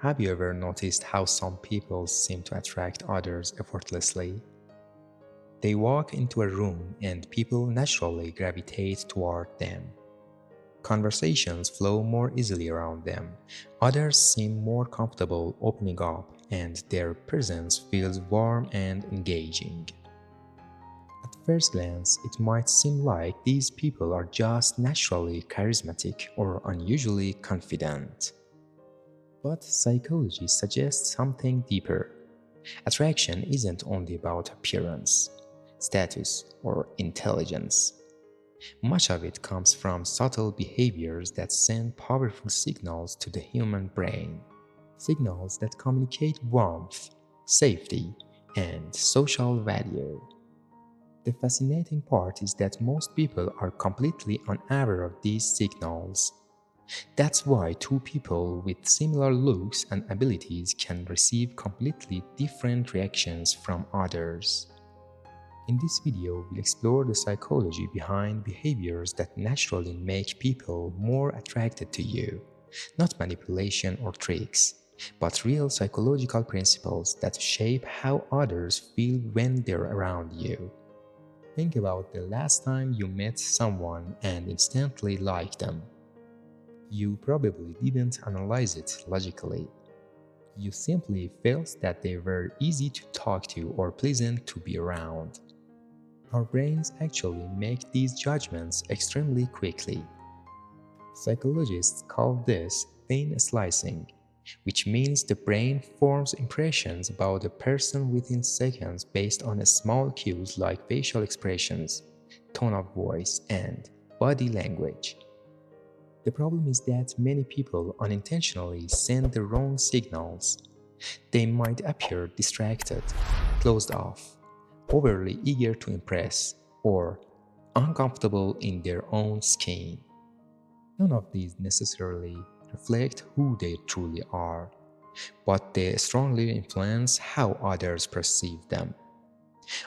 Have you ever noticed how some people seem to attract others effortlessly? They walk into a room and people naturally gravitate toward them. Conversations flow more easily around them. Others seem more comfortable opening up, and their presence feels warm and engaging. At first glance, it might seem like these people are just naturally charismatic or unusually confident. But psychology suggests something deeper. Attraction isn't only about appearance, status, or intelligence. Much of it comes from subtle behaviors that send powerful signals to the human brain. Signals that communicate warmth, safety, and social value. The fascinating part is that most people are completely unaware of these signals. That's why two people with similar looks and abilities can receive completely different reactions from others. In this video, we'll explore the psychology behind behaviors that naturally make people more attracted to you. Not manipulation or tricks, but real psychological principles that shape how others feel when they're around you. Think about the last time you met someone and instantly liked them. You probably didn't analyze it logically. You simply felt that they were easy to talk to or pleasant to be around. Our brains actually make these judgments extremely quickly. Psychologists call this thin slicing, which means the brain forms impressions about a person within seconds based on small cues like facial expressions, tone of voice, and body language. The problem is that many people unintentionally send the wrong signals. They might appear distracted, closed off, overly eager to impress, or uncomfortable in their own skin. None of these necessarily reflect who they truly are, but they strongly influence how others perceive them.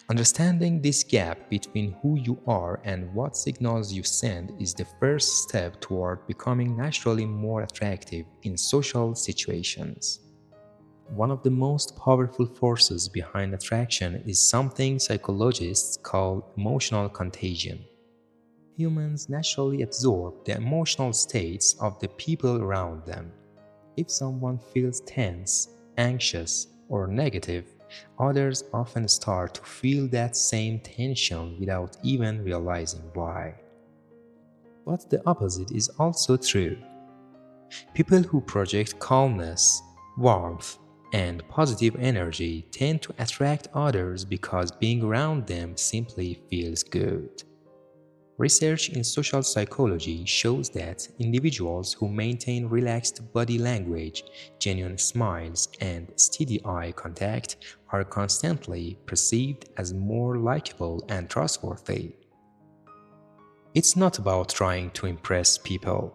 Understanding this gap between who you are and what signals you send is the first step toward becoming naturally more attractive in social situations. One of the most powerful forces behind attraction is something psychologists call emotional contagion. Humans naturally absorb the emotional states of the people around them. If someone feels tense, anxious, or negative, others often start to feel that same tension without even realizing why. But the opposite is also true. People who project calmness, warmth, and positive energy tend to attract others because being around them simply feels good. Research in social psychology shows that individuals who maintain relaxed body language, genuine smiles, and steady eye contact are constantly perceived as more likable and trustworthy. It's not about trying to impress people.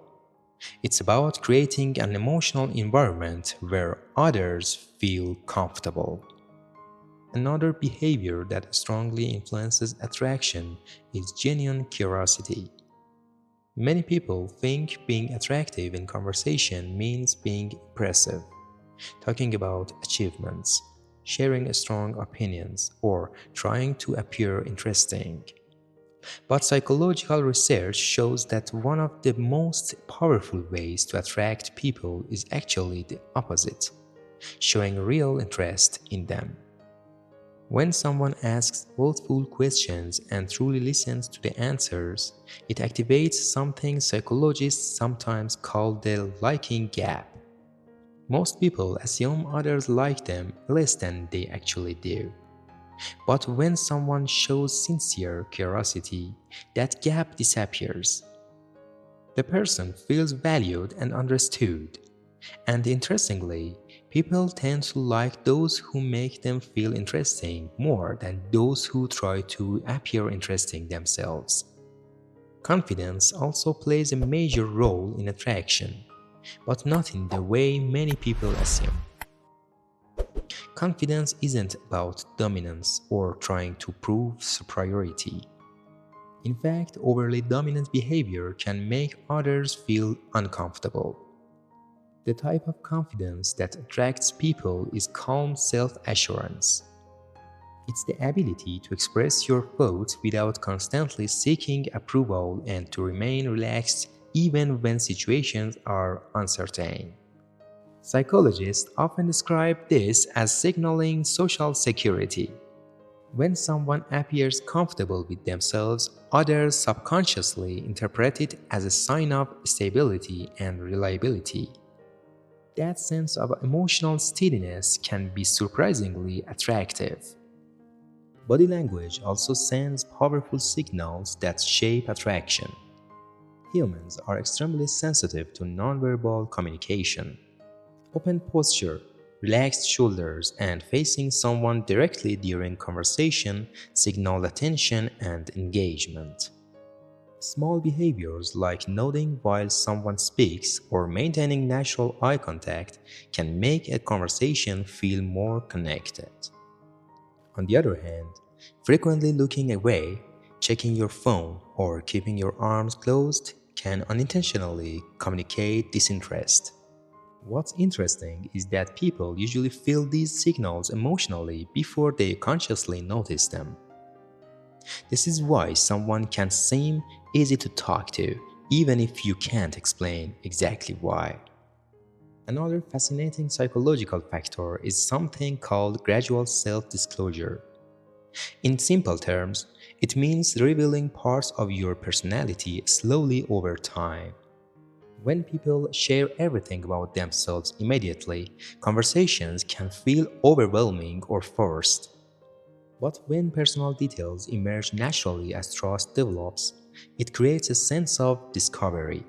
It's about creating an emotional environment where others feel comfortable. Another behavior that strongly influences attraction is genuine curiosity. Many people think being attractive in conversation means being impressive, talking about achievements, sharing strong opinions, or trying to appear interesting. But psychological research shows that one of the most powerful ways to attract people is actually the opposite, showing real interest in them. When someone asks thoughtful questions and truly listens to the answers, it activates something psychologists sometimes call the liking gap. Most people assume others like them less than they actually do. But when someone shows sincere curiosity, that gap disappears. The person feels valued and understood. And interestingly, people tend to like those who make them feel interesting more than those who try to appear interesting themselves. Confidence also plays a major role in attraction, but not in the way many people assume. Confidence isn't about dominance or trying to prove superiority. In fact, overly dominant behavior can make others feel uncomfortable. The type of confidence that attracts people is calm self-assurance. It's the ability to express your thoughts without constantly seeking approval and to remain relaxed even when situations are uncertain. Psychologists often describe this as signaling social security. When someone appears comfortable with themselves, others subconsciously interpret it as a sign of stability and reliability. That sense of emotional steadiness can be surprisingly attractive. Body language also sends powerful signals that shape attraction. Humans are extremely sensitive to nonverbal communication. Open posture, relaxed shoulders, and facing someone directly during conversation signal attention and engagement. Small behaviors like nodding while someone speaks or maintaining natural eye contact can make a conversation feel more connected. On the other hand, frequently looking away, checking your phone, or keeping your arms closed can unintentionally communicate disinterest. What's interesting is that people usually feel these signals emotionally before they consciously notice them. This is why someone can seem easy to talk to, even if you can't explain exactly why. Another fascinating psychological factor is something called gradual self disclosure. In simple terms, it means revealing parts of your personality slowly over time. When people share everything about themselves immediately, conversations can feel overwhelming or forced. But when personal details emerge naturally as trust develops, it creates a sense of discovery.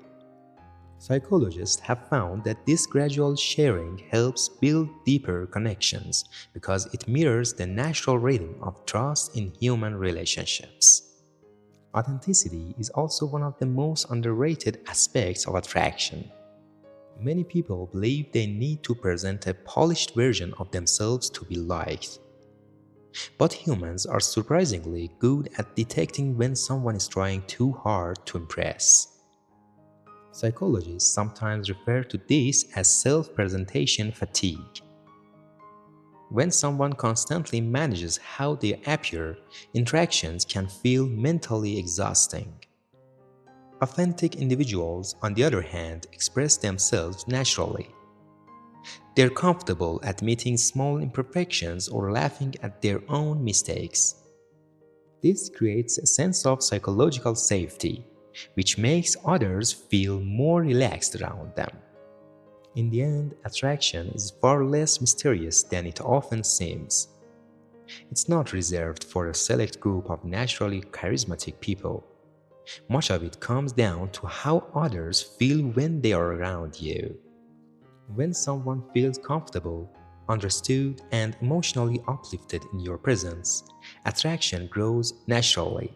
Psychologists have found that this gradual sharing helps build deeper connections because it mirrors the natural rhythm of trust in human relationships. Authenticity is also one of the most underrated aspects of attraction. Many people believe they need to present a polished version of themselves to be liked. But humans are surprisingly good at detecting when someone is trying too hard to impress. Psychologists sometimes refer to this as self presentation fatigue. When someone constantly manages how they appear, interactions can feel mentally exhausting. Authentic individuals, on the other hand, express themselves naturally. They're comfortable admitting small imperfections or laughing at their own mistakes. This creates a sense of psychological safety, which makes others feel more relaxed around them. In the end, attraction is far less mysterious than it often seems. It's not reserved for a select group of naturally charismatic people. Much of it comes down to how others feel when they are around you. When someone feels comfortable, understood, and emotionally uplifted in your presence, attraction grows naturally.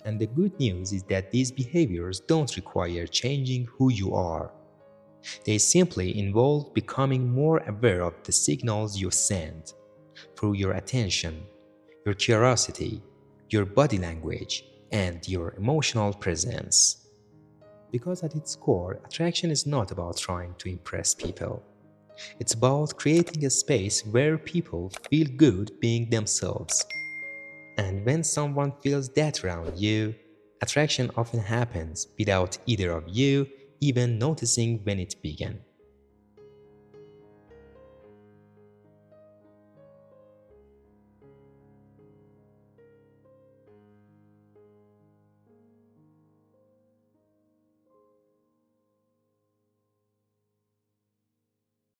And the good news is that these behaviors don't require changing who you are. They simply involve becoming more aware of the signals you send through your attention, your curiosity, your body language, and your emotional presence. Because at its core, attraction is not about trying to impress people. It's about creating a space where people feel good being themselves. And when someone feels that around you, attraction often happens without either of you even noticing when it began.